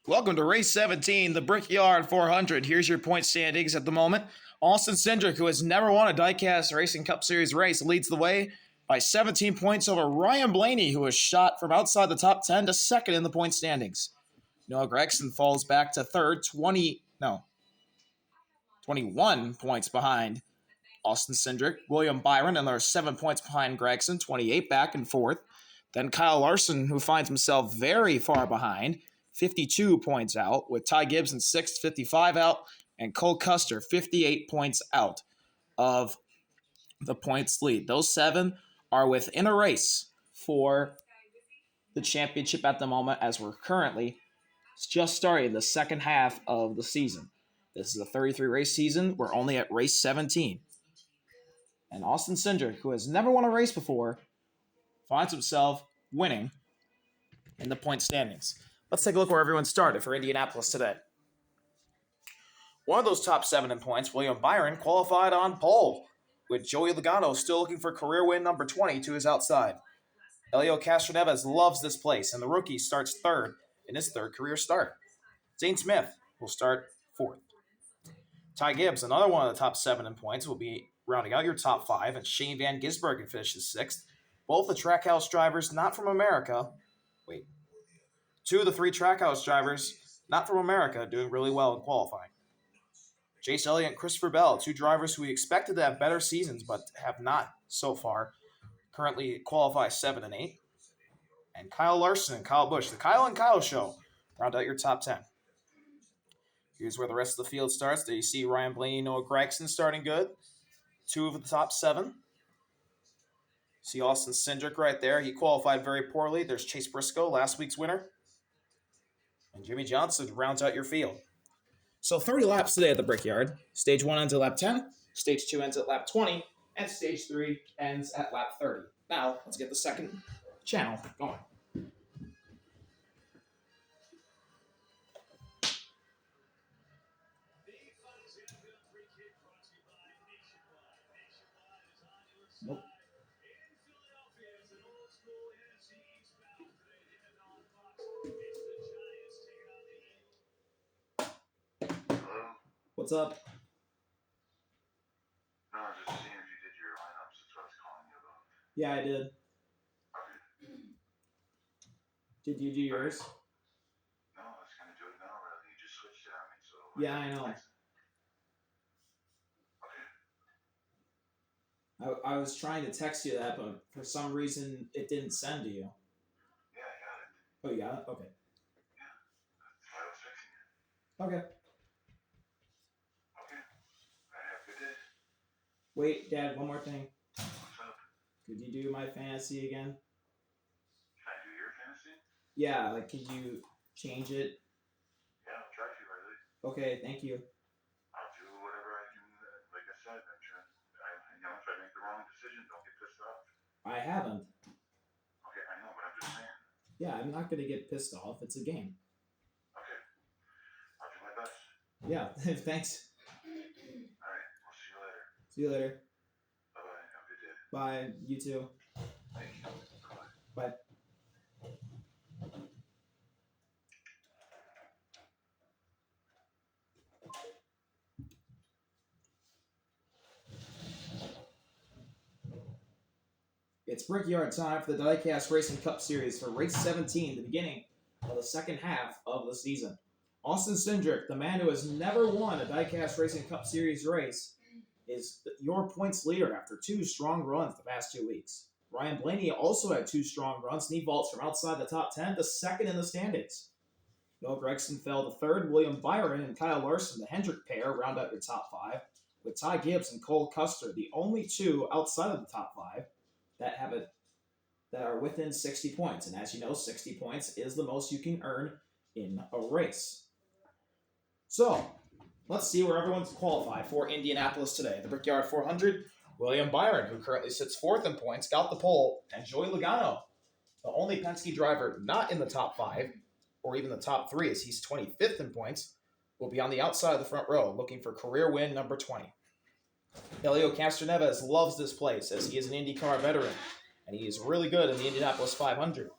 Welcome to race 17, the Brickyard 400. Here's your point standings at the moment. Austin Cindric, who has never won a Diecast Racing Cup Series race, leads the way by 17 points over Ryan Blaney, who was shot from outside the top 10 to second in the point standings. Noah Gregson falls back to third, 21 points behind Austin Cindric. William Byron, and they're 7 points behind Gregson, 28 back in fourth. Then Kyle Larson, who finds himself very far behind, 52 points out, with Ty Gibbs in sixth, 55 out, and Cole Custer, 58 points out of the points lead. Those seven are within a race for the championship at the moment, as we're currently just starting the second half of the season. This is a 33 race season. We're only at race 17. And Austin Cindric, who has never won a race before, finds himself winning in the point standings. Let's take a look where everyone started for Indianapolis today. One of those top seven in points, William Byron, qualified on pole, with Joey Logano still looking for career win number 20 to his outside. Elio Castroneves loves this place, and the rookie starts third in his third career start. Zane Smith will start fourth. Ty Gibbs, another one of the top seven in points, will be rounding out your top five, and Shane Van Gisbergen finishes sixth. Both the Trackhouse drivers not from America. Two of the three Trackhouse drivers not from America doing really well in qualifying. Chase Elliott and Christopher Bell, two drivers who we expected to have better seasons but have not so far, currently qualify 7 and 8. And Kyle Larson and Kyle Busch, the Kyle and Kyle show, round out your top 10. Here's where the rest of the field starts. There you see Ryan Blaney, Noah Gregson starting good. Two of the top 7. See Austin Cindric right there. He qualified very poorly. There's Chase Briscoe, last week's winner. And Jimmy Johnson rounds out your field. So 30 laps today at the Brickyard. Stage 1 ends at lap 10. Stage 2 ends at lap 20. And Stage 3 ends at lap 30. Now, let's get the second channel going. Nope. What's up? No, I was just seeing if you did your lineups. That's what I was calling you about. Yeah, I did. Okay. Did you do yours? No, I was going to do it now, rather. You just switched it on me, so... Yeah, I know. Okay. I was trying to text you that, but for some reason it didn't send to you. Yeah, I got it. Oh, you got it? Okay. Yeah, that's why I was fixing it. Okay. Okay. I have a good day. Wait, Dad, one more thing. What's up? Could you do my fantasy again? Can I do your fantasy? Yeah, like, could you change it? Yeah, I'll try to, Riley. Okay, thank you. I'll do whatever I can. Like I said, make sure if I make the wrong decision, don't get pissed off. I haven't. Okay, I know, but I'm just saying. Yeah, I'm not going to get pissed off. It's a game. Okay. I'll do my best. Yeah, thanks. Alright, I'll see you later. See you later. Bye-bye. Have a good day. Bye. You too. Thank you. Bye-bye. Bye. It's Brickyard time for the Diecast Racing Cup Series for race 17, the beginning of the second half of the season. Austin Cindric, the man who has never won a Diecast Racing Cup Series race, is your points leader after two strong runs the past 2 weeks. Ryan Blaney also had two strong runs, and he vaults from outside the top 10 to second in the standings. Noah Gregson fell to third. William Byron and Kyle Larson, the Hendrick pair, round out your top 5, with Ty Gibbs and Cole Custer, the only two outside of the top 5 that are within 60 points. And as you know, 60 points is the most you can earn in a race. So, let's see where everyone's qualified for Indianapolis today. The Brickyard 400, William Byron, who currently sits fourth in points, got the pole, and Joey Logano, the only Penske driver not in the top 5, or even the top 3, as he's 25th in points, will be on the outside of the front row, looking for career win number 20. Elio Castroneves loves this place, as he is an IndyCar veteran, and he is really good in the Indianapolis 500.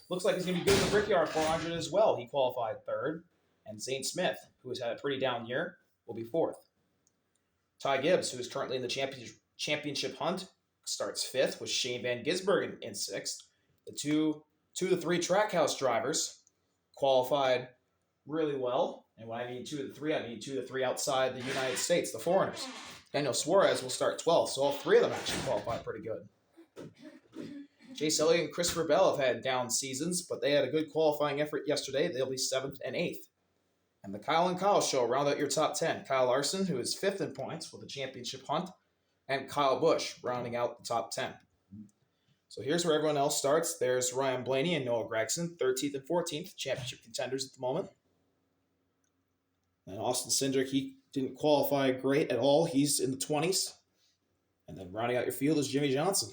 Looks like he's going to be good in the Brickyard 400 as well. He qualified third. And Zane Smith, who has had a pretty down year, will be fourth. Ty Gibbs, who is currently in the championship hunt, starts fifth with Shane Van Gisbergen in sixth. The two to three Trackhouse drivers qualified really well. And when I mean 2 to 3, I mean 2 to 3 outside the United States, the foreigners. Daniel Suarez will start 12th, so all three of them actually qualified pretty good. Chase Elliott and Christopher Bell have had down seasons, but they had a good qualifying effort yesterday. They'll be 7th and 8th. And the Kyle and Kyle show round out your top 10. Kyle Larson, who is 5th in points with the championship hunt, and Kyle Busch rounding out the top 10. So here's where everyone else starts. There's Ryan Blaney and Noah Gregson, 13th and 14th, championship contenders at the moment. And Austin Cindric, he didn't qualify great at all. He's in the 20s. And then rounding out your field is Jimmy Johnson.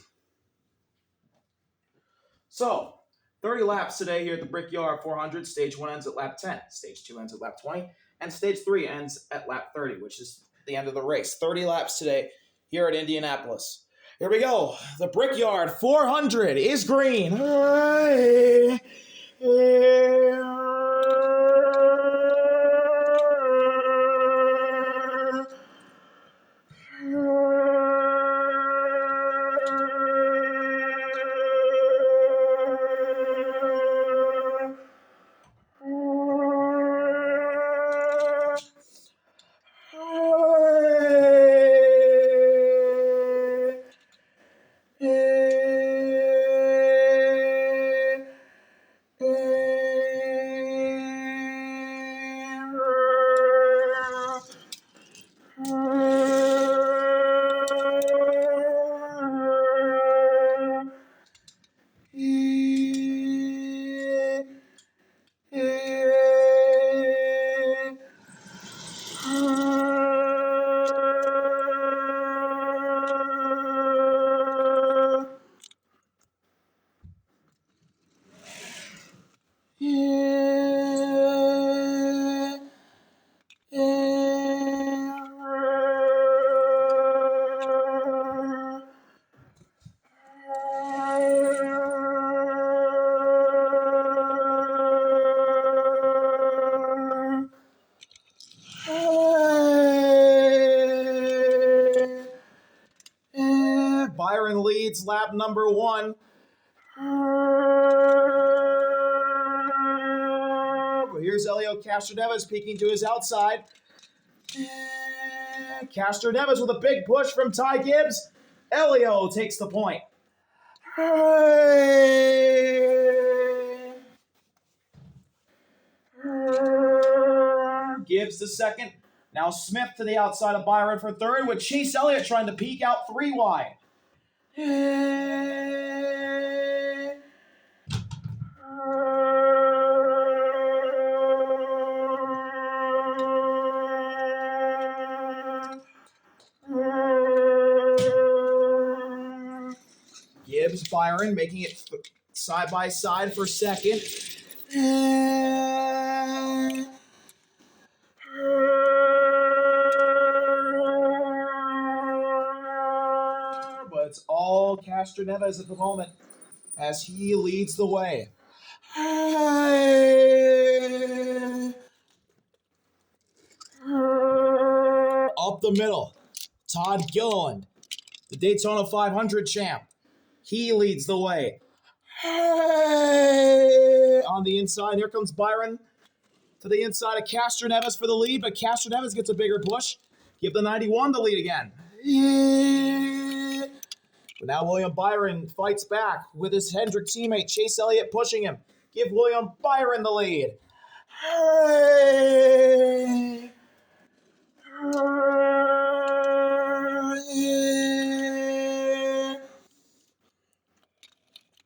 So, 30 laps today here at the Brickyard 400. Stage 1 ends at lap 10. Stage 2 ends at lap 20. And Stage 3 ends at lap 30, which is the end of the race. 30 laps today here at Indianapolis. Here we go. The Brickyard 400 is green. Byron leads lap number 1. Here's Elio Castroneves peeking to his outside. Castroneves with a big push from Ty Gibbs. Elio takes the point. Gibbs the second. Now Smith to the outside of Byron for third, with Chase Elliott trying to peek out 3 wide. Gibbs, Byron making it side by side for second. But it's all Castroneves at the moment as he leads the way. Up the middle, Todd Gilliland, the Daytona 500 champ. He leads the way. On the inside, here comes Byron to the inside of Castroneves for the lead, but Castroneves gets a bigger push. Give the 91 the lead again. But now William Byron fights back with his Hendrick teammate Chase Elliott pushing him. Give William Byron the lead.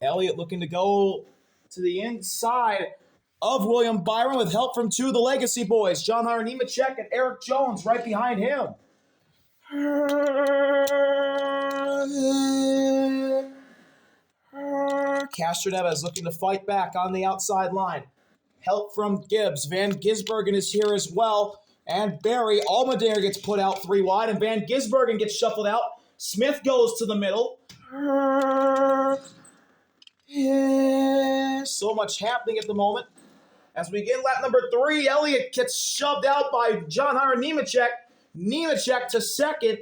Elliott looking to go to the inside of William Byron with help from 2 of the Legacy boys, John Hunter Nemechek and Eric Jones right behind him. Castroneves looking to fight back on the outside line. Help from Gibbs. Van Gisbergen is here as well. And Barry Almadeir gets put out 3 wide, and Van Gisbergen gets shuffled out. Smith goes to the middle. Yeah, so much happening at the moment. As we get lap number 3, Elliott gets shoved out by John Hunter Nemechek. Nemechek to second.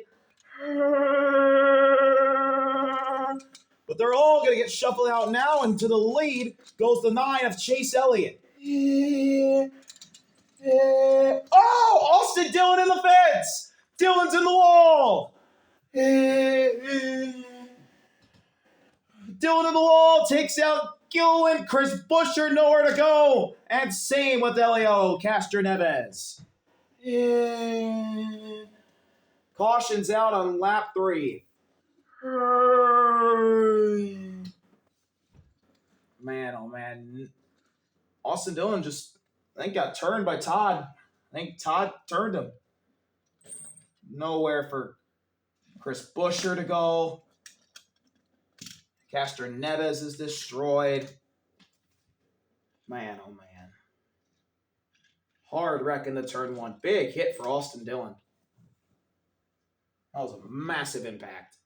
But they're all going to get shuffled out now, and to the lead goes the 9 of Chase Elliott. Oh, Austin Dillon in the fence. Dillon's in the wall. Dillon in the wall takes out Gilliland. Chris Buescher nowhere to go. And same with Elio Castroneves. Cautions out on lap 3. Man, oh man. Austin Dillon just, I think, got turned by Todd. I think Todd turned him. Nowhere for Chris Buescher to go. Castroneves is destroyed. Man, oh man. Hard wreck in the turn 1. Big hit for Austin Dillon. That was a massive impact.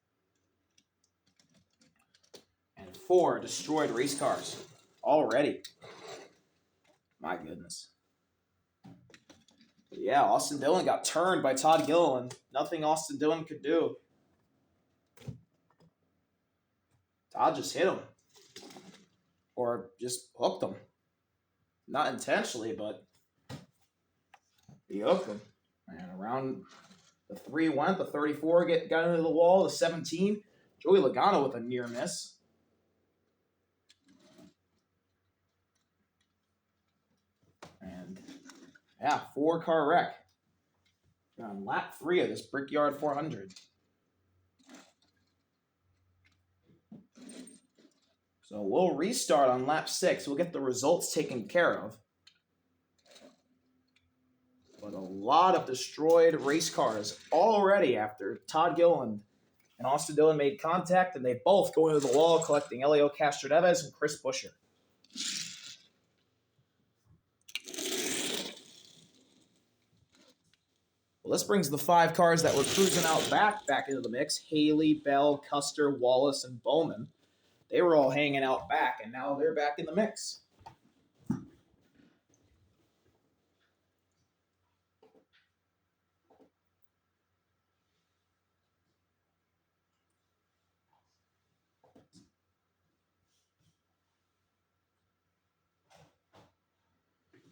And 4 destroyed race cars already. My goodness. But yeah, Austin Dillon got turned by Todd Gilliland. Nothing Austin Dillon could do. Todd just hit him. Or just hooked him. Not intentionally, but he hooked him. And around the 3 went, the 34 got into the wall, the 17. Joey Logano with a near miss. And yeah, 4-car wreck. On lap 3 of this Brickyard 400. So we'll restart on lap 6. We'll get the results taken care of. But a lot of destroyed race cars already after Todd Gilliland and Austin Dillon made contact, and they both go into the wall, collecting Elio Castroneves and Chris Buescher. Well, this brings the 5 cars that were cruising out back into the mix. Haley, Bell, Custer, Wallace, and Bowman. They were all hanging out back, and now they're back in the mix.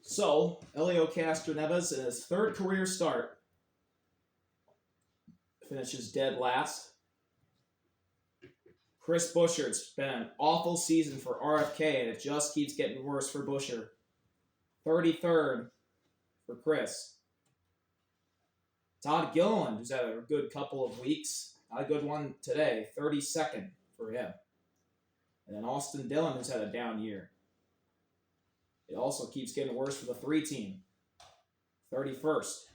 So, Elio Castroneves, in his 3rd career start, finishes dead last. Chris Buescher, it's been an awful season for RFK, and it just keeps getting worse for Buescher. 33rd for Chris. Todd Gilliland, who's had a good couple of weeks, not a good one today, 32nd for him. And then Austin Dillon, who's had a down year. It also keeps getting worse for the 3 team. 31st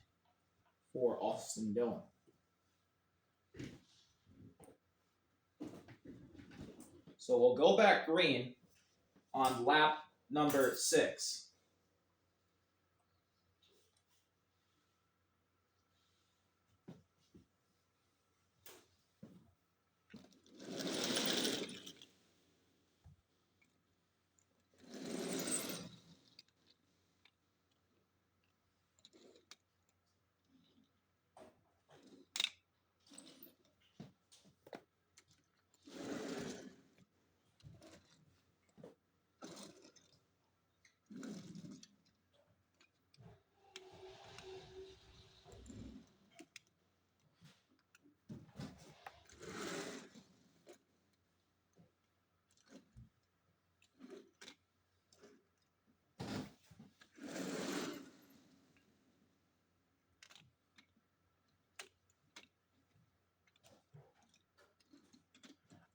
for Austin Dillon. So we'll go back green on lap number 6.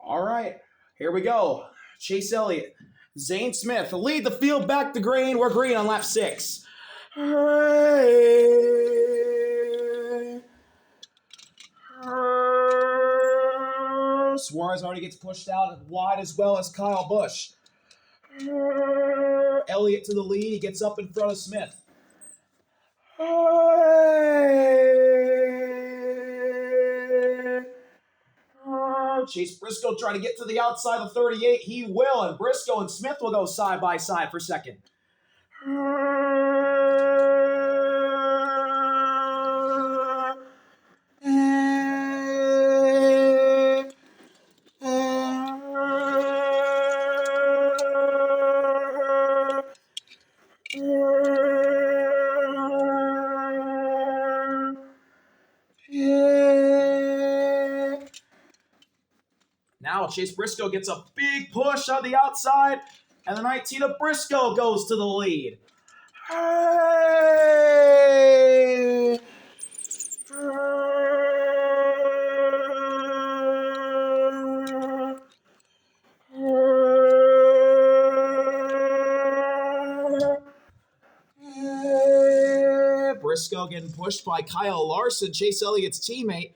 All right, here we go. Chase Elliott, Zane Smith lead the field back to green. We're green on lap 6. Suarez already gets pushed out wide as well as Kyle Busch. Elliott to the lead. He gets up in front of Smith. Chase Briscoe trying to get to the outside of 38. He will, and Briscoe and Smith will go side by side for second. Now Chase Briscoe gets a big push on the outside, and the 19 of Briscoe goes to the lead. Hey! Briscoe getting pushed by Kyle Larson, Chase Elliott's teammate.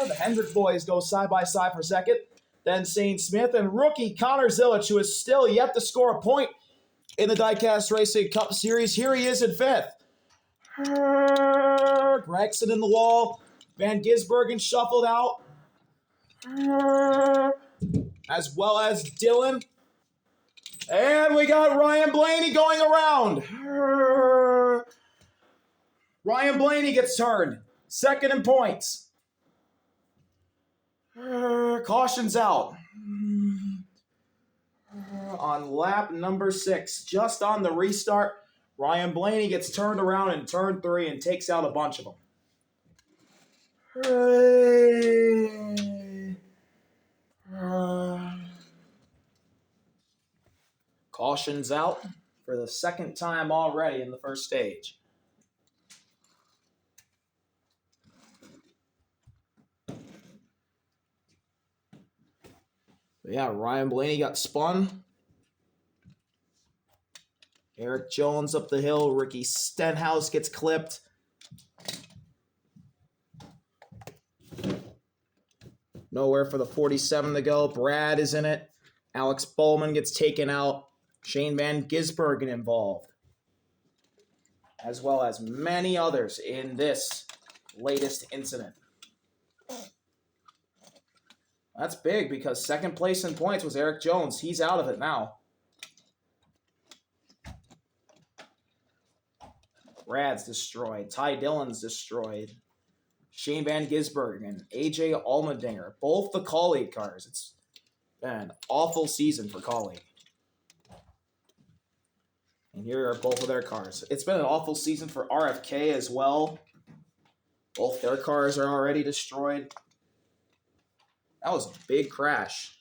The Hendrick boys go side by side for second. Then Shane Smith and rookie Connor Zilic, who is still yet to score a point in the Diecast Racing Cup Series. Here he is in fifth. Gregson in the wall. Van Gisbergen shuffled out. As well as Dylan. And we got Ryan Blaney going around. Ryan Blaney gets turned. Second in points. Caution's out. On lap number 6, just on the restart, Ryan Blaney gets turned around in turn 3 and takes out a bunch of them. Caution's out for the second time already in the first stage. But yeah, Ryan Blaney got spun. Eric Jones up the hill. Ricky Stenhouse gets clipped. Nowhere for the 47 to go. Brad is in it. Alex Bowman gets taken out. Shane Van Gisbergen involved. As well as many others in this latest incident. That's big because second place in points was Eric Jones. He's out of it now. Brad's destroyed. Ty Dillon's destroyed. Shane Van Gisbergen and AJ Allmendinger, both the colleague cars. It's been an awful season for colleague. And here are both of their cars. It's been an awful season for RFK as well. Both their cars are already destroyed. That was a big crash.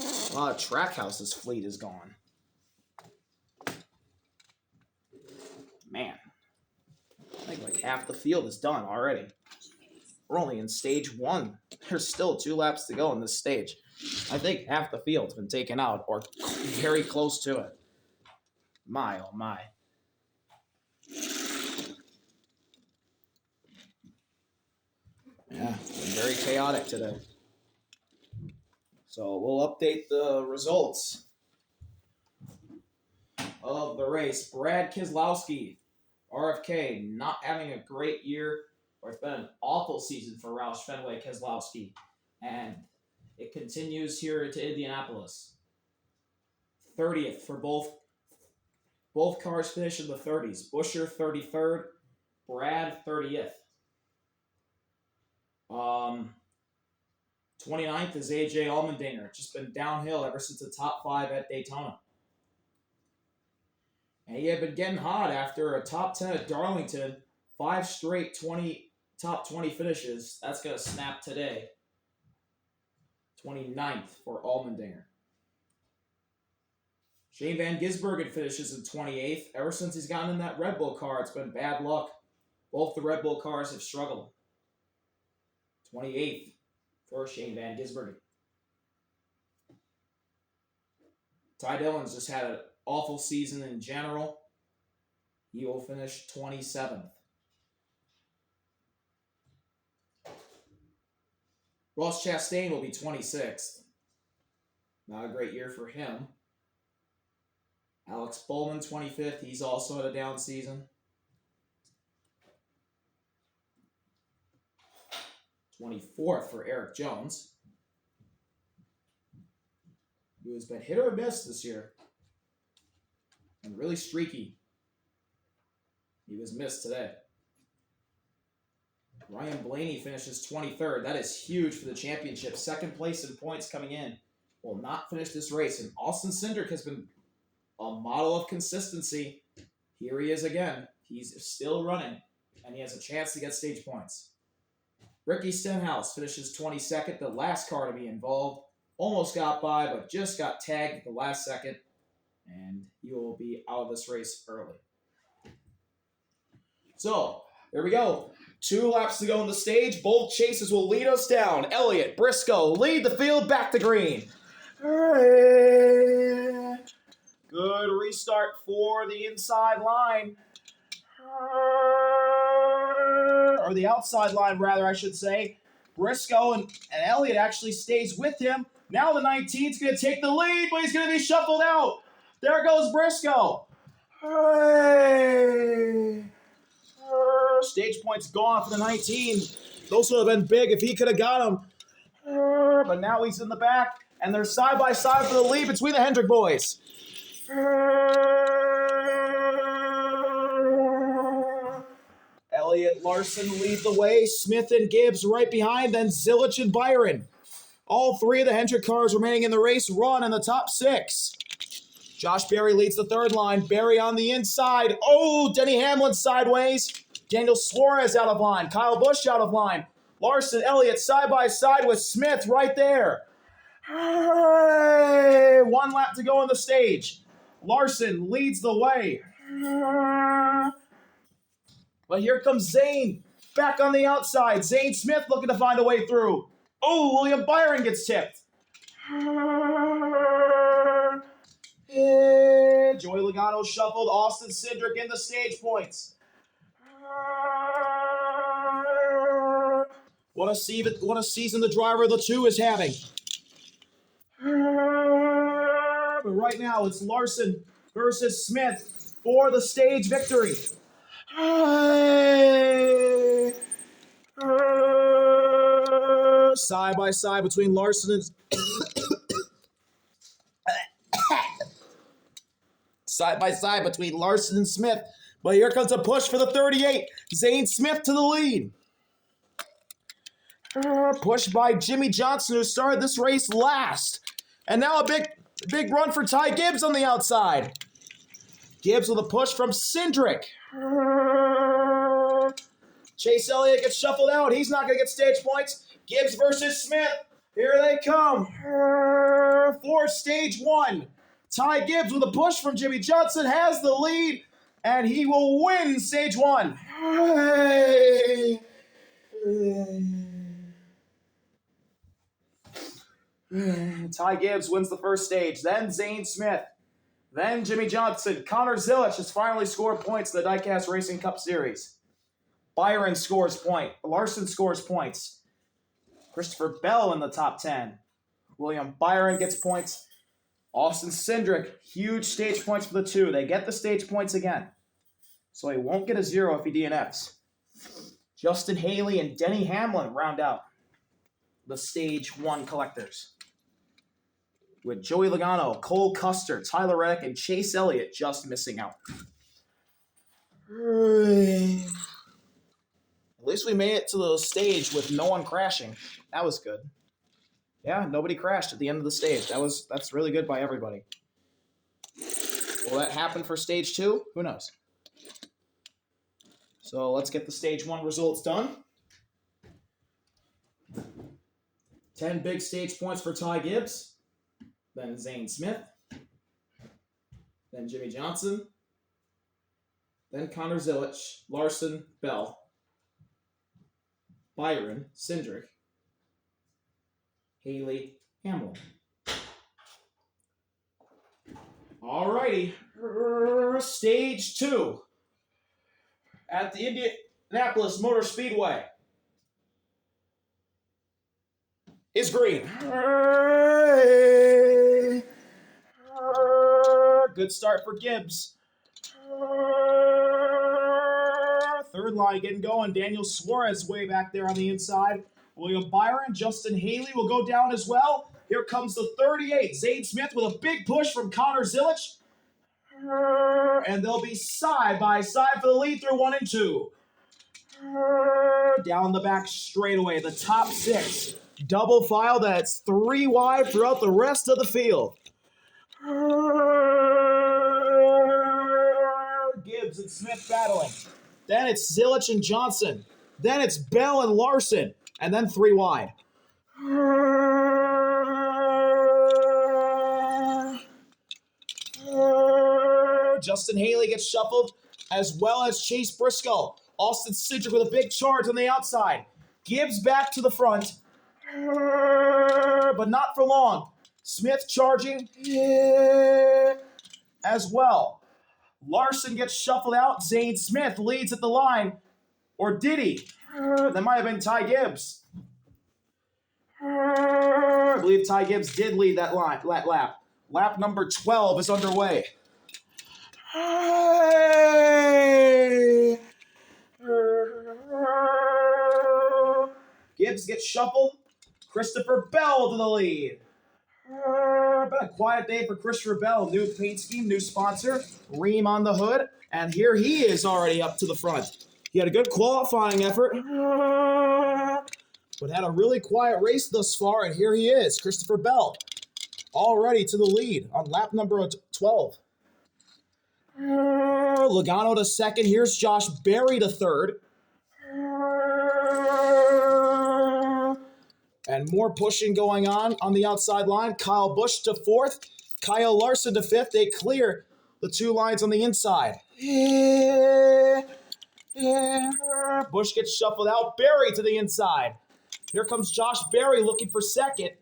A lot of Trackhouse's fleet is gone. Man. I think like half the field is done already. We're only in stage 1. There's still 2 laps to go in this stage. I think half the field's been taken out or very close to it. My, oh my. Yeah, been very chaotic today. So we'll update the results of the race. Brad Keselowski, RFK, not having a great year, or it's been an awful season for Roush Fenway Keselowski. And it continues here to Indianapolis. 30th for both cars finish in the 30s. Buescher 33rd, Brad 30th. 29th is AJ Allmendinger. Just been downhill ever since the top 5 at Daytona. And he had been getting hot after a top 10 at Darlington. 5 straight top 20 finishes. That's going to snap today. 29th for Allmendinger. Shane Van Gisbergen finishes in 28th. Ever since he's gotten in that Red Bull car, it's been bad luck. Both the Red Bull cars have struggled. 28th for Shane Van Gisbergen. Ty Dillon's just had an awful season in general. He will finish 27th. Ross Chastain will be 26th. Not a great year for him. Alex Bowman, 25th. He's also had a down season. 24th for Eric Jones, who has been hit or miss this year and really streaky. He was missed today. Ryan Blaney finishes 23rd. That is huge for the championship. Second place in points coming in. Will not finish this race. And Austin Cindric has been a model of consistency. Here he is again. He's still running, and he has a chance to get stage points. Ricky Stenhouse finishes 22nd, the last car to be involved. Almost got by, but just got tagged at the last second, and he will be out of this race early. So, there we go. 2 laps to go on the stage. Both chases will lead us down. Elliott, Briscoe lead the field back to green. Good restart for the inside line. Or the outside line, rather, I should say. Briscoe and Elliott actually stays with him. Now the 19's going to take the lead, but he's going to be shuffled out. There goes Briscoe. Stage points gone for the 19. Those would have been big if he could have got them. But now he's in the back, and they're side by side for the lead between the Hendrick boys. Elliott, Larson lead the way. Smith and Gibbs right behind, then Zilich and Byron. All 3 of the Hendrick cars remaining in the race run in the top 6. Josh Berry leads the 3rd line. Berry on the inside. Oh, Denny Hamlin sideways. Daniel Suarez out of line. Kyle Busch out of line. Larson, Elliott side by side with Smith right there. 1 lap to go on the stage. Larson leads the way. But here comes Zane. Back on the outside. Zane Smith looking to find a way through. Oh, William Byron gets tipped. Joey Logano shuffled. Austin Cindric in the stage points. What a season the driver of the 2 is having. But right now it's Larson versus Smith for the stage victory. Side by side between Larson and Smith. But here comes a push for the 38. Zane Smith to the lead. Pushed by Jimmy Johnson, who started this race last. And now a big run for Ty Gibbs on the outside. Gibbs with a push from Cindric. Chase Elliott gets shuffled out. He's not going to get stage points. Gibbs versus Smith. Here they come. For stage 1. Ty Gibbs with a push from Jimmy Johnson has the lead. And he will win stage 1. Ty Gibbs wins the first stage. Then Zane Smith. Then Jimmy Johnson. Connor Zilich has finally scored points in the Diecast Racing Cup Series. Byron scores points. Larson scores points. Christopher Bell in the top 10. William Byron gets points. Austin Cindric, huge stage points for the 2. They get the stage points again. So he won't get a 0 if he DNFs. Justin Haley and Denny Hamlin round out the stage 1 collectors, with Joey Logano, Cole Custer, Tyler Reddick, and Chase Elliott just missing out. At least we made it to the stage with no one crashing. That was good. Yeah, nobody crashed at the end of the stage. That's really good by everybody. Will that happen for stage 2? Who knows? So let's get the stage 1 results done. 10 big stage points for Ty Gibbs. Then Zane Smith. Then Jimmy Johnson. Then Connor Zilich, Larson, Bell, Byron, Cindric, Haley, Hamlin. Alrighty. Stage 2 at the Indianapolis Motor Speedway is green. Good start for Gibbs. Third line getting going. Daniel Suarez way back there on the inside. William Byron, Justin Haley will go down as well. Here comes the 38, Zane Smith with a big push from Connor Zilich. And they'll be side by side for the lead through 1 and 2. Down the back straightaway, the top 6. Double file, that's 3 wide throughout the rest of the field. Gibbs and Smith battling. Then it's Zilich and Johnson. Then it's Bell and Larson. And then 3 wide. Justin Haley gets shuffled, as well as Chase Briscoe. Austin Cindric with a big charge on the outside. Gibbs back to the front, but not for long. Smith charging as well. Larson gets shuffled out. Zane Smith leads at the line. Or did he? That might have been Ty Gibbs. I believe Ty Gibbs did lead that lap. Lap number 12 is underway. Gibbs gets shuffled. Christopher Bell to the lead. Been a quiet day for Christopher Bell. New paint scheme, new sponsor, Ream on the hood, and here he is already up to the front. He had a good qualifying effort, but had a really quiet race thus far, and here he is, Christopher Bell, already to the lead on lap number 12. Logano to second. Here's Josh Berry to third. And more pushing going on the outside line. Kyle Busch to fourth. Kyle Larson to fifth. They clear the 2 lines on the inside. Busch gets shuffled out. Berry to the inside. Here comes Josh Berry looking for second.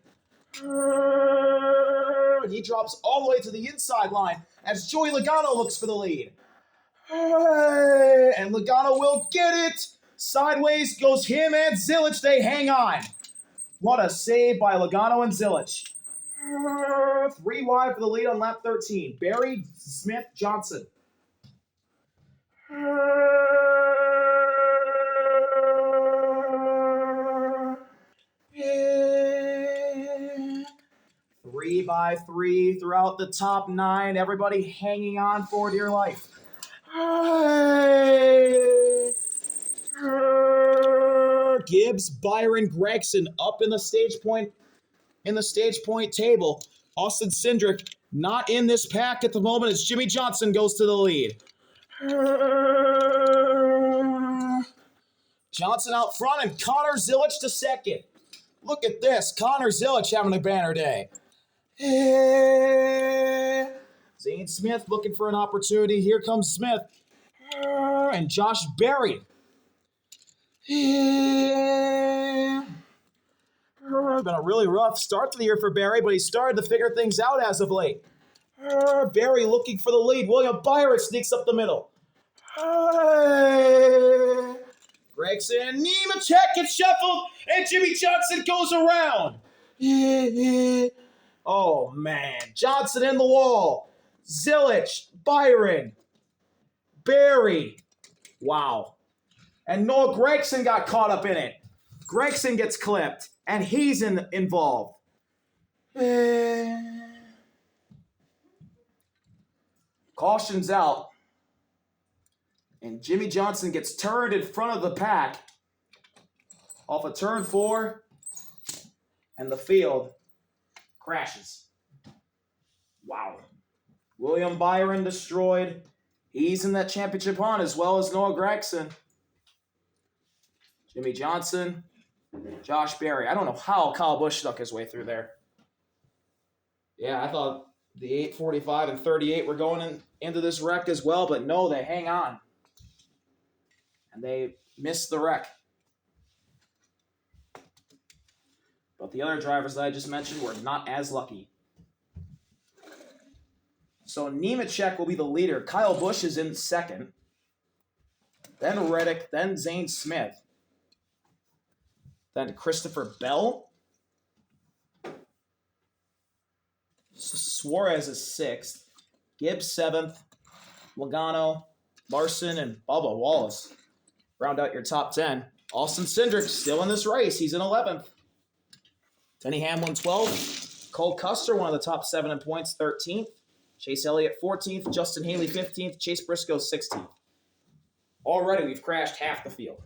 He drops all the way to the inside line as Joey Logano looks for the lead. And Logano will get it. Sideways goes him and Zilich. They hang on. What a save by Logano and Zilich. 3 wide for the lead on lap 13. Berry, Smith, Johnson. 3 by 3 throughout the top 9. Everybody hanging on for dear life. Gibbs, Byron, Gregson up in the stage point table. Austin Cindric not in this pack at the moment as Jimmy Johnson goes to the lead. Johnson out front and Connor Zilich to second. Look at this. Connor Zilich having a banner day. Zane Smith looking for an opportunity. Here comes Smith. And Josh Berry. Been a really rough start to the year for Berry, but he started to figure things out as of late. Berry looking for the lead. William Byron sneaks up the middle. Gregson, Nemechek gets shuffled, and Jimmy Johnson goes around. Oh, man. Johnson in the wall. Zilich, Byron, Berry. Wow. And Noah Gregson got caught up in it. Gregson gets clipped, and he's involved. Caution's out. And Jimmy Johnson gets turned in front of the pack off of turn 4, and the field crashes. Wow. William Byron destroyed. He's in that championship hunt as well as Noah Gregson. Jimmy Johnson, Josh Berry. I don't know how Kyle Busch stuck his way through there. Yeah, I thought the 845 and 38 were going into this wreck as well, but no, they hang on. And they missed the wreck. But the other drivers that I just mentioned were not as lucky. So Nemechek will be the leader. Kyle Busch is in second. Then Reddick, then Zane Smith. Then Christopher Bell. Suarez is 6th. Gibbs 7th. Logano, Larson, and Bubba Wallace round out your top 10. Austin Cindric still in this race. He's in 11th. Denny Hamlin 12th. Cole Custer, one of the top 7 in points, 13th. Chase Elliott 14th. Justin Haley 15th. Chase Briscoe 16th. Already we've crashed half the field.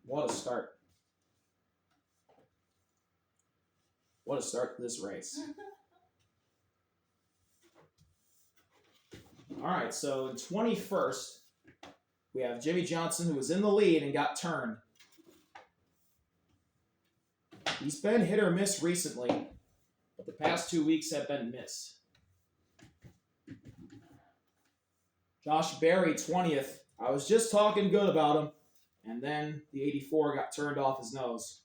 What a start. What a start to this race. All right, so in 21st, we have Jimmy Johnson, who was in the lead and got turned. He's been hit or miss recently, but the past 2 weeks have been missed. Josh Berry, 20th. I was just talking good about him, and then the 84 got turned off his nose.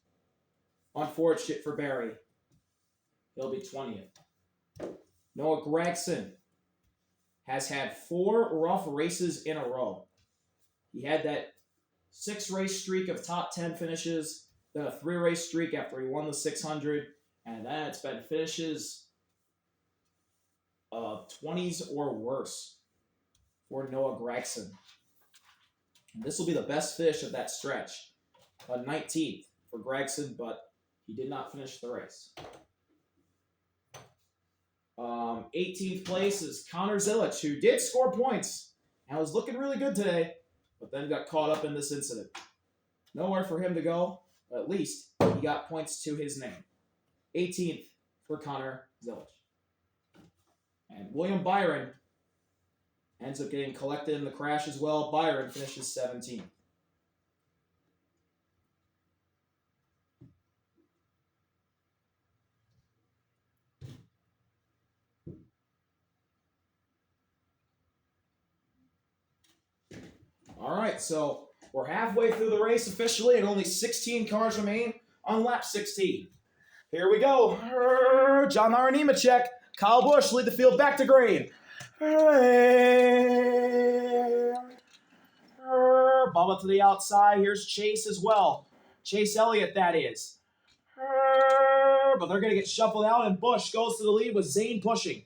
Unfortunate for Berry. He'll be 20th. Noah Gragson has had 4 rough races in a row. He had that 6-race streak of top 10 finishes, then a 3-race streak after he won the 600, and then it's been finishes of 20s or worse for Noah Gragson. And this will be the best finish of that stretch. 19th for Gragson, but he did not finish the race. 18th place is Connor Zilic, who did score points and was looking really good today, but then got caught up in this incident. Nowhere for him to go, but at least he got points to his name. 18th for Connor Zilic. And William Byron ends up getting collected in the crash as well. Byron finishes 17th. All right, so we're halfway through the race officially, and only 16 cars remain on lap 16. Here we go. John Hunter Nemechek. Kyle Busch lead the field back to green. Bubba to the outside. Here's Chase as well. Chase Elliott, that is. But they're going to get shuffled out, and Busch goes to the lead with Zane pushing.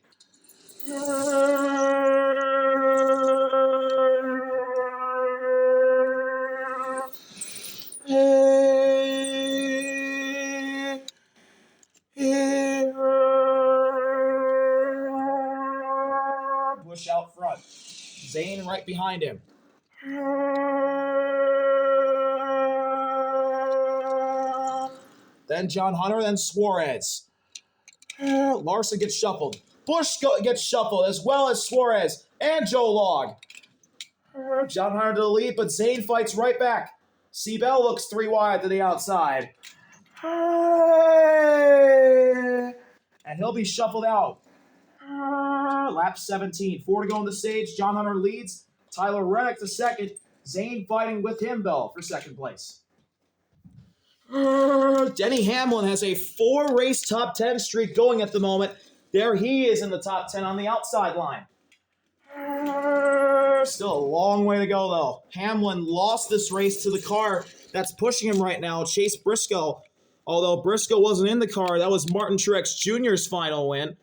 Busch out front. Zane right behind him. Then John Hunter, then Suarez. Larson gets shuffled. Busch gets shuffled, as well as Suarez and Joe Log. John Hunter to the lead, but Zane fights right back. Seabell looks 3 wide to the outside. And he'll be shuffled out. Lap 17. 4 to go on the stage. John Hunter leads. Tyler Reddick to second. Zane fighting with him, though, for second place. Denny Hamlin has a 4-race top 10 streak going at the moment. There he is in the top 10 on the outside line. Still a long way to go, though. Hamlin lost this race to the car that's pushing him right now, Chase Briscoe. Although Briscoe wasn't in the car, that was Martin Truex Jr.'s final win.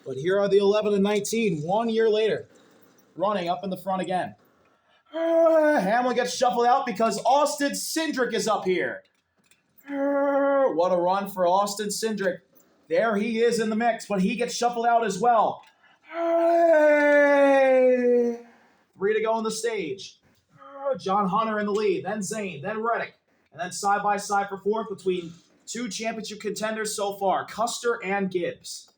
But here are the 11 and 19, 1 year later, running up in the front again. Hamlin gets shuffled out because Austin Cindric is up here. What a run for Austin Cindric. There he is in the mix, but he gets shuffled out as well. 3 to go on the stage. John Hunter in the lead, then Zane, then Reddick, and then side by side for fourth between 2 championship contenders so far, Custer and Gibbs.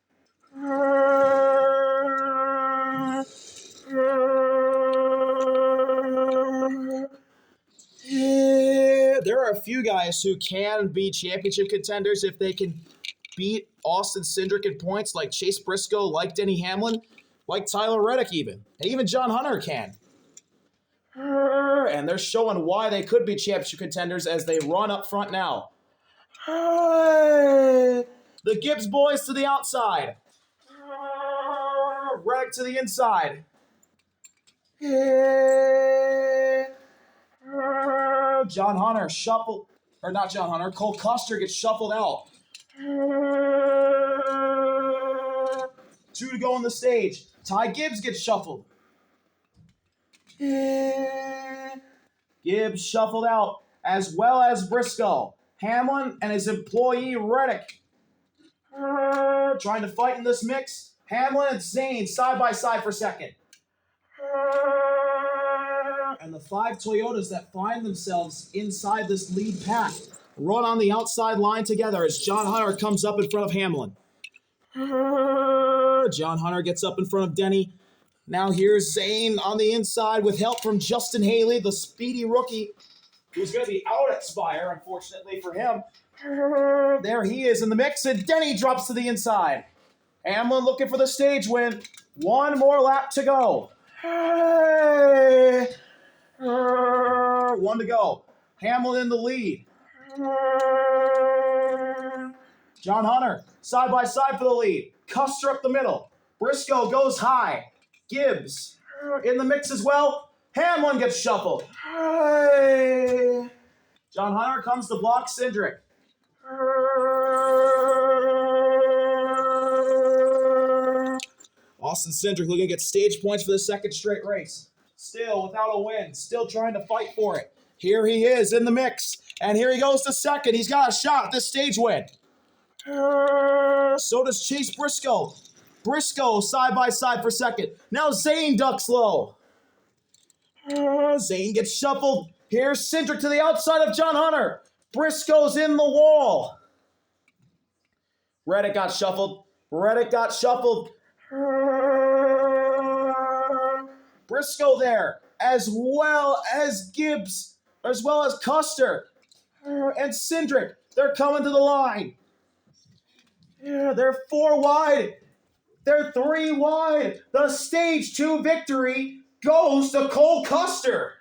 There are a few guys who can be championship contenders if they can beat Austin Cindric in points, like Chase Briscoe, like Denny Hamlin, like Tyler Reddick even. And even John Hunter can. And they're showing why they could be championship contenders as they run up front now. The Gibbs boys to the outside. Reddick to the inside. John Hunter shuffled, or not John Hunter, Cole Custer gets shuffled out. 2 to go on the stage. Ty Gibbs gets shuffled. Gibbs shuffled out, as well as Briscoe. Hamlin and his employee Reddick trying to fight in this mix. Hamlin and Zane side by side for second. And the 5 Toyotas that find themselves inside this lead pack run on the outside line together as John Hunter comes up in front of Hamlin. John Hunter gets up in front of Denny. Now here's Zane on the inside with help from Justin Haley, the speedy rookie, who's going to be out at Spire, unfortunately for him. There he is in the mix, and Denny drops to the inside. Hamlin looking for the stage win. 1 more lap to go. 1 to go. Hamlin in the lead. John Hunter, side by side for the lead. Custer up the middle. Briscoe goes high. Gibbs in the mix as well. Hamlin gets shuffled. John Hunter comes to block Cindric. Austin Cindric looking to get stage points for the 2nd straight race. Still without a win. Still trying to fight for it. Here he is in the mix. And here he goes to 2nd. He's got a shot at this stage win. So does Chase Briscoe. Briscoe side by side for 2nd. Now Zane ducks low. Zane gets shuffled. Here's Cindric to the outside of John Hunter. Briscoe's in the wall. Reddick got shuffled. Briscoe there, as well as Gibbs, as well as Custer and Cindric. They're coming to the line. Yeah, they're 4 wide. They're 3 wide. The stage 2 victory goes to Cole Custer.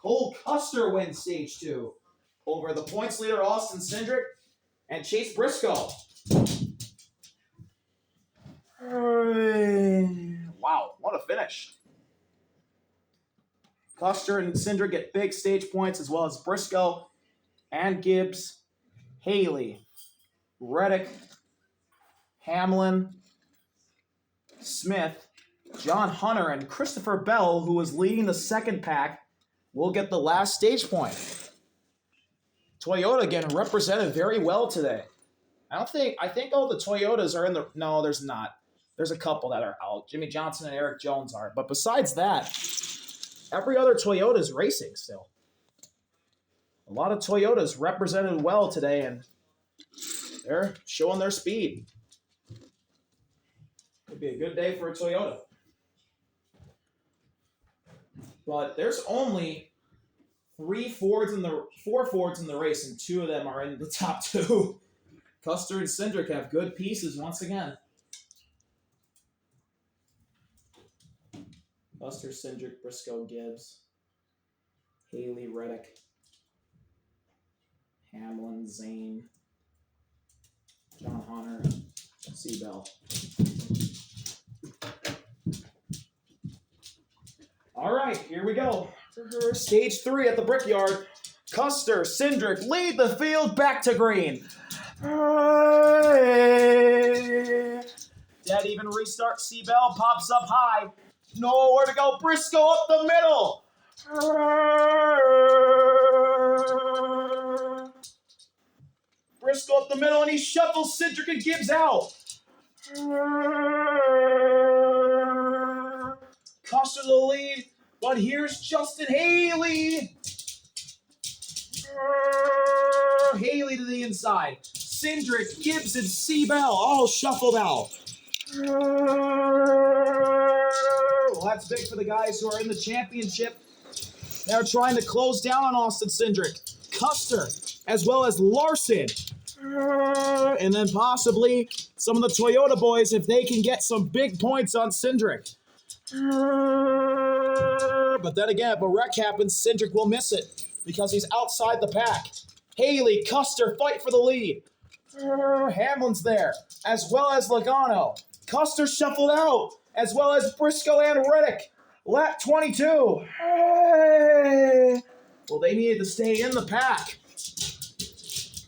Cole Custer wins stage 2 over the points leader Austin Cindric and Chase Briscoe. Wow, what a finish. Custer and Cindric get big stage points, as well as Briscoe and Gibbs, Haley, Reddick, Hamlin, Smith, John Hunter, and Christopher Bell, who was leading the 2nd pack, will get the last stage point. Toyota again represented very well today. I think all the Toyotas are in the... No, there's not. There's a couple that are out. Jimmy Johnson and Eric Jones are. But besides that, every other Toyota is racing still. A lot of Toyotas represented well today, and they're showing their speed. Could be a good day for a Toyota. But there's only 4 Fords in the race, and 2 of them are in the top 2. Custer and Cindric have good pieces once again. Custer, Cindric, Briscoe, Gibbs, Haley, Reddick, Hamlin, Zane, John Hunter, Seabell. All right, here we go. Stage 3 at the Brickyard. Custer, Cindric lead the field back to green. Dead even restart. Seabell pops up high. Nowhere to go. Briscoe up the middle. Briscoe up the middle, and he shuffles Cindric and Gibbs out. Custer the lead, but here's Justin Haley. Haley to the inside. Cindric, Gibbs, and Seabell all shuffled out. Well, that's big for the guys who are in the championship. They're trying to close down on Austin Cindric. Custer, as well as Larson. And then possibly some of the Toyota boys if they can get some big points on Cindric. But then again, if a wreck happens, Cindric will miss it because he's outside the pack. Haley, Custer fight for the lead. Hamlin's there, as well as Logano. Custer shuffled out, as well as Briscoe and Reddick. Lap 22. Well, they needed to stay in the pack.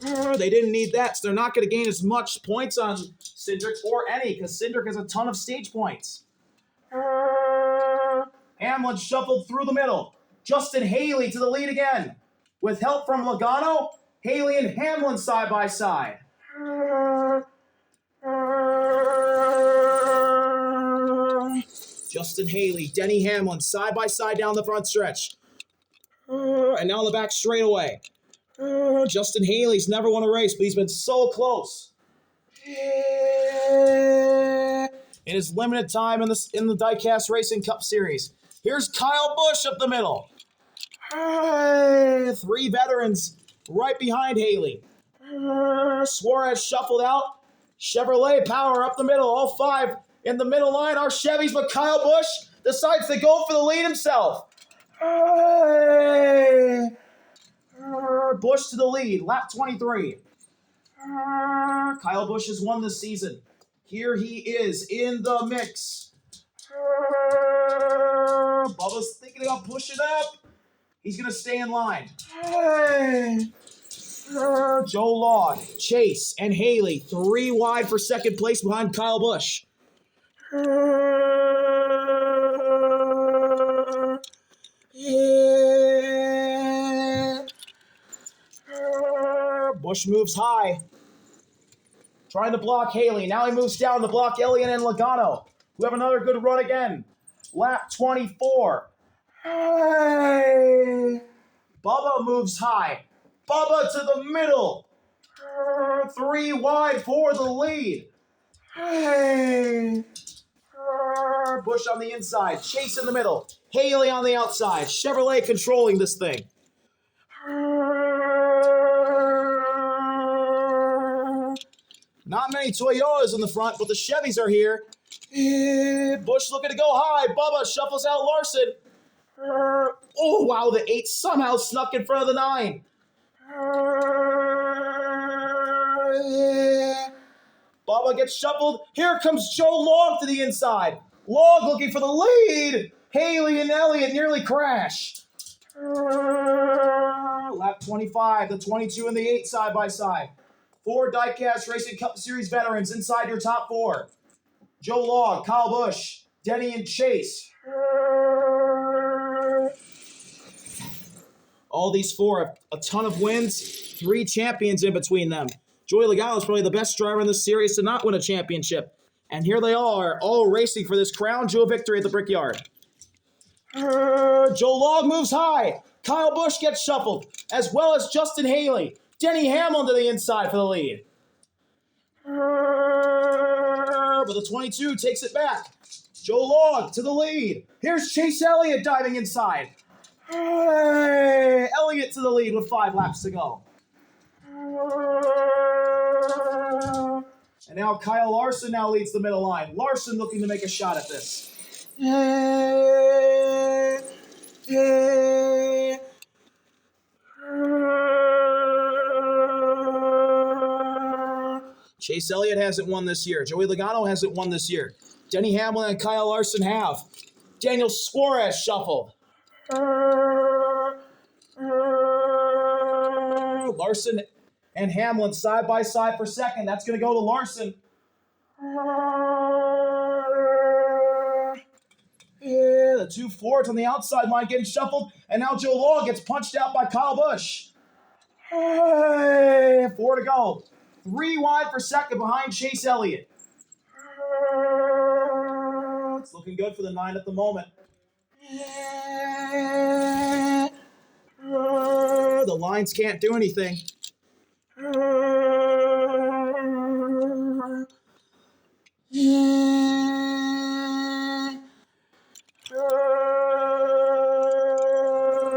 They didn't need that, so they're not going to gain as much points on Cindric or any, because Cindric has a ton of stage points. Hamlin shuffled through the middle. Justin Haley to the lead again. With help from Logano, Haley and Hamlin side by side. Justin Haley, Denny Hamlin side by side down the front stretch. And now in the back straightaway. Justin Haley's never won a race, but he's been so close. In his limited time in the Diecast Racing Cup Series. Here's Kyle Busch up the middle. 3 veterans right behind Haley. Suarez shuffled out. Chevrolet power up the middle. All 5 in the middle line are Chevys, but Kyle Busch decides to go for the lead himself. Busch to the lead, lap 23. Kyle Busch has won this season. Here he is in the mix. Bubba's thinking about pushing up. He's going to stay in line. Joe Log, Chase, and Haley 3 wide for second place behind Kyle Busch. Busch moves high. Trying to block Haley. Now he moves down to block Elliott and Logano, who have another good run again. Lap 24. Bubba moves high. Bubba to the middle. 3 wide for the lead. Busch on the inside. Chase in the middle. Haley on the outside. Chevrolet controlling this thing. Not many Toyotas in the front, but the Chevys are here. Busch looking to go high. Bubba shuffles out Larson. Oh, wow, the 8 somehow snuck in front of the 9. Bubba gets shuffled. Here comes Joe Log to the inside. Log looking for the lead. Haley and Elliott nearly crash. Lap 25, the 22 and the 8 side by side. 4 Diecast Racing Cup Series veterans inside your top 4. Joe Log, Kyle Busch, Denny and Chase. All these 4 have a ton of wins, 3 champions in between them. Joey Logano is probably the best driver in this series to not win a championship. And here they are, all racing for this crown jewel victory at the Brickyard. Joe Log moves high. Kyle Busch gets shuffled, as well as Justin Haley. Denny Hamlin to the inside for the lead. But the 22 takes it back. Joe Log to the lead. Here's Chase Elliott diving inside. Elliott to the lead with 5 laps to go. And now Kyle Larson now leads the middle line. Larson looking to make a shot at this. Chase Elliott hasn't won this year. Joey Logano hasn't won this year. Denny Hamlin and Kyle Larson have. Daniel Suarez shuffled. Larson and Hamlin side by side for second. That's going to go to Larson. The 2 Fords on the outside line getting shuffled. And now Joe Log gets punched out by Kyle Busch. 4 to go. 3 wide for second behind Chase Elliott. It's looking good for the 9 at the moment. The lines can't do anything.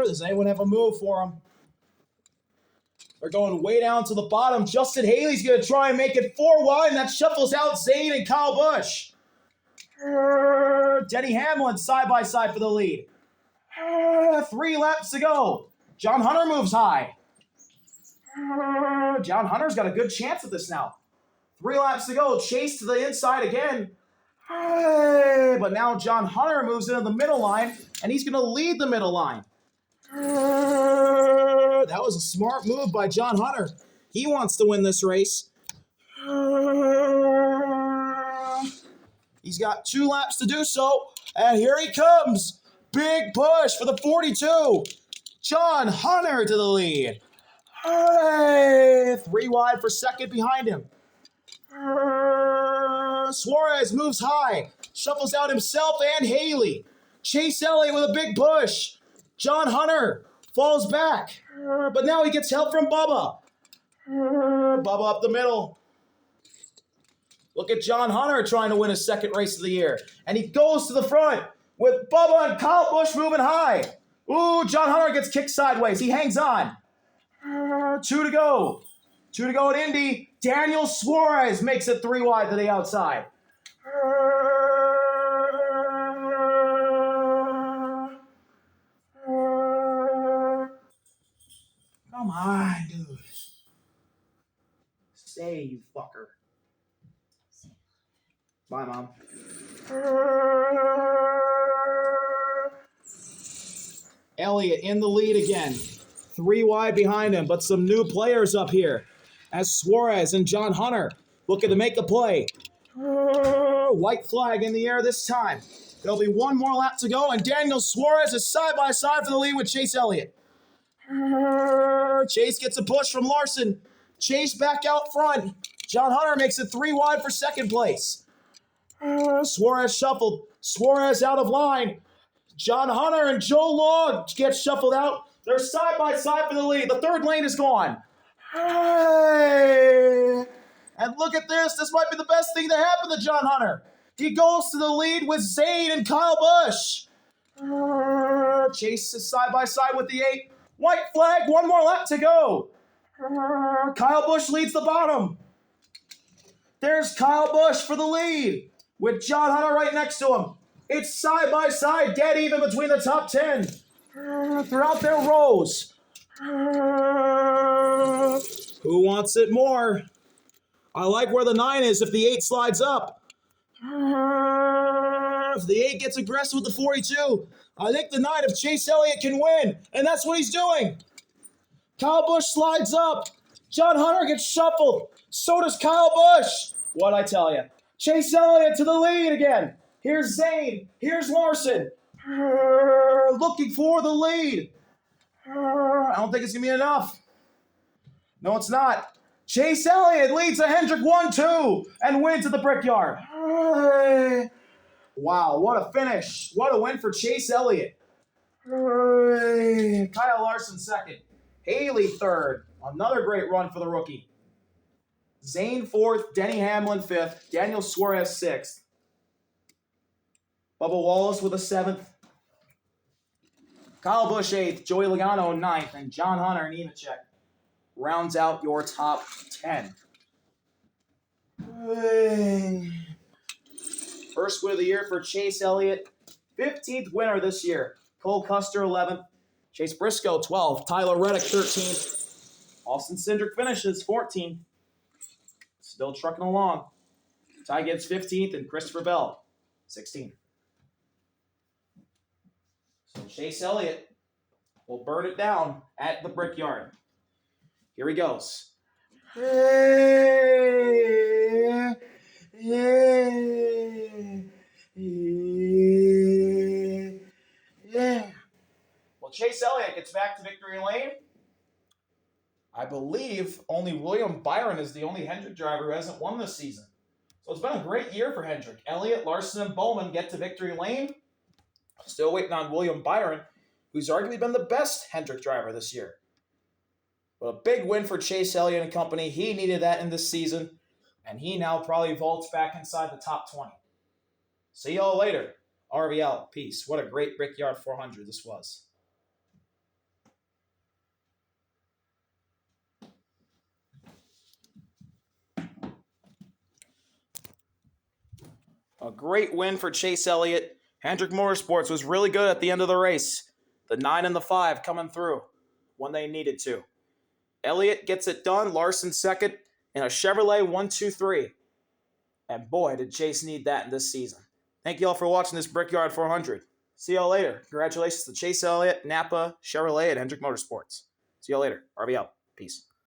Does anyone have a move for him? They're going way down to the bottom. Justin Haley's going to try and make it 4 wide, and that shuffles out Zane and Kyle Busch. Denny Hamlin side by side for the lead. 3 laps to go. John Hunter moves high. John Hunter's got a good chance at this now. 3 laps to go. Chase to the inside again. But now John Hunter moves into the middle line, and he's going to lead the middle line. That was a smart move by John Hunter. He wants to win this race. He's got 2 laps to do so, and here he comes. Big push for the 42. John Hunter to the lead. Hey, 3 wide for second behind him. Suarez moves high, shuffles out himself and Haley. Chase Elliott with a big push. John Hunter falls back, but now he gets help from Bubba. Bubba up the middle. Look at John Hunter trying to win his second race of the year. And he goes to the front with Bubba and Kyle Busch moving high. Ooh, John Hunter gets kicked sideways. He hangs on. 2 to go. 2 to go at Indy. Daniel Suarez makes it 3 wide to the outside. Come on, dude. Stay, you fucker. Bye, Mom. Elliott in the lead again. 3 wide behind him, but some new players up here. As Suarez and John Hunter looking to make the play. White flag in the air this time. There'll be 1 more lap to go, and Daniel Suarez is side by side for the lead with Chase Elliott. Chase gets a push from Larson. Chase back out front. John Hunter makes it 3 wide for second place. Suarez shuffled. Suarez out of line. John Hunter and Joe Long get shuffled out. They're side by side for the lead. The third lane is gone. Hey! And look at this. This might be the best thing to happen to John Hunter. He goes to the lead with Zane and Kyle Busch. Chase is side by side with the 8. White flag, 1 more lap to go. Kyle Busch leads the bottom. There's Kyle Busch for the lead with John Hunter right next to him. It's side by side, dead even between the top 10 throughout their rows. Who wants it more? I like where the 9 is if the 8 slides up. If the 8 gets aggressive with the 42, I think the 9 of Chase Elliott can win, and that's what he's doing. Kyle Busch slides up. John Hunter gets shuffled. So does Kyle Busch. What'd I tell you? Chase Elliott to the lead again. Here's Zane. Here's Larson. Looking for the lead. I don't think it's going to be enough. No, it's not. Chase Elliott leads a Hendrick 1-2 and wins at the Brickyard. Wow, what a finish. What a win for Chase Elliott. Kyle Larson second. Haley third. Another great run for the rookie. Zane fourth. Denny Hamlin fifth. Daniel Suarez sixth. Bubba Wallace with a 7th. Kyle Busch 8th. Joey Logano 9th. And John Hunter and Nemechek rounds out your top 10. First win of the year for Chase Elliott. 15th winner this year. Cole Custer 11th. Chase Briscoe 12th. Tyler Reddick 13th. Austin Cindric finishes 14th. Still trucking along. Ty Gibbs 15th and Christopher Bell 16th. So Chase Elliott will burn it down at the Brickyard. Here he goes. Well, Chase Elliott gets back to victory lane. I believe only William Byron is the only Hendrick driver who hasn't won this season. So it's been a great year for Hendrick. Elliott, Larson, and Bowman get to victory lane. Still waiting on William Byron, who's arguably been the best Hendrick driver this year. But a big win for Chase Elliott and company. He needed that in this season, and he now probably vaults back inside the top 20. See y'all later. RV out. Peace. What a great Brickyard 400 this was. A great win for Chase Elliott. Hendrick Motorsports was really good at the end of the race. The 9 and the 5 coming through when they needed to. Elliott gets it done. Larson second in a Chevrolet 123. And boy, did Chase need that in this season. Thank you all for watching this Brickyard 400. See y'all later. Congratulations to Chase Elliott, Napa, Chevrolet, and Hendrick Motorsports. See y'all later. RV out. Peace.